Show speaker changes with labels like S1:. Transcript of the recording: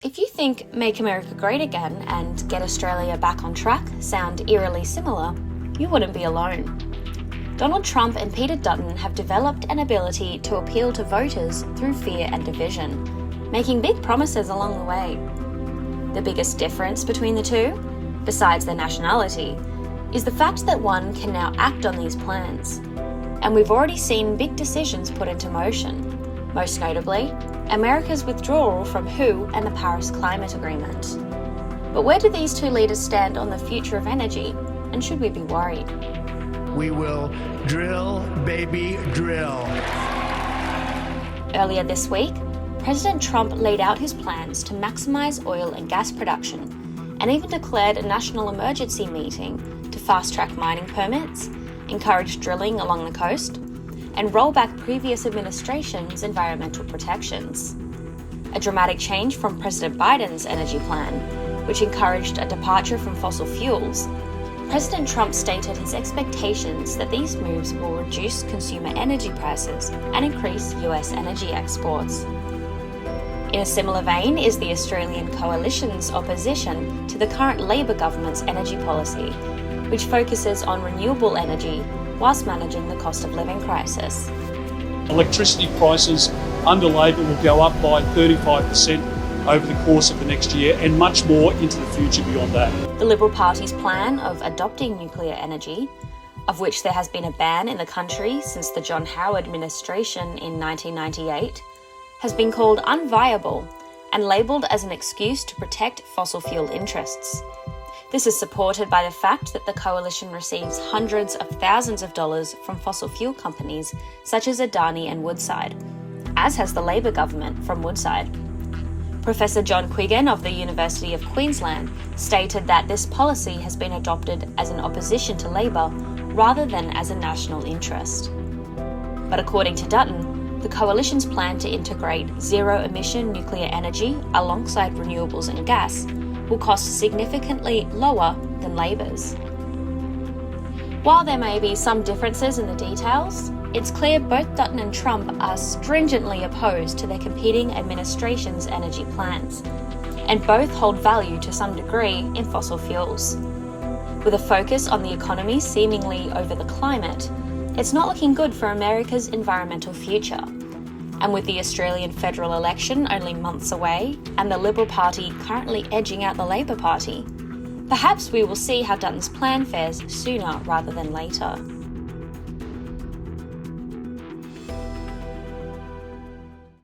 S1: If you think Make America Great Again and Get Australia Back on Track sound eerily similar, you wouldn't be alone. Donald Trump and Peter Dutton have developed an ability to appeal to voters through fear and division, making big promises along the way. The biggest difference between the two, besides their nationality, is the fact that one can now act on these plans. And we've already seen big decisions put into motion, most notably America's withdrawal from WHO and the Paris Climate Agreement. But where do these two leaders stand on the future of energy, and should we be worried?
S2: We will drill, baby, drill.
S1: Earlier this week, President Trump laid out his plans to maximize oil and gas production, and even declared a national emergency meeting to fast-track mining permits, encourage drilling along the coast, and roll back previous administration's environmental protections. A dramatic change from President Biden's energy plan, which encouraged a departure from fossil fuels. President Trump stated his expectations that these moves will reduce consumer energy prices and increase US energy exports. In a similar vein is the Australian Coalition's opposition to the current Labor government's energy policy, which focuses on renewable energy whilst managing the cost of living crisis.
S3: Electricity prices under Labor will go up by 35% over the course of the next year, and much more into the future beyond that.
S1: The Liberal Party's plan of adopting nuclear energy, of which there has been a ban in the country since the John Howard administration in 1998, has been called unviable and labelled as an excuse to protect fossil fuel interests. This is supported by the fact that the coalition receives hundreds of thousands of dollars from fossil fuel companies such as Adani and Woodside, as has the Labor government from Woodside. Professor John Quiggin of the University of Queensland stated that this policy has been adopted as an opposition to Labor rather than as a national interest. But according to Dutton, the coalition's plan to integrate zero-emission nuclear energy alongside renewables and gas will cost significantly lower than Labor's. While there may be some differences in the details, it's clear both Dutton and Trump are stringently opposed to their competing administrations' energy plans, and both hold value to some degree in fossil fuels. With a focus on the economy seemingly over the climate, it's not looking good for America's environmental future. And with the Australian federal election only months away, and the Liberal Party currently edging out the Labor Party, perhaps we will see how Dutton's plan fares sooner rather than later.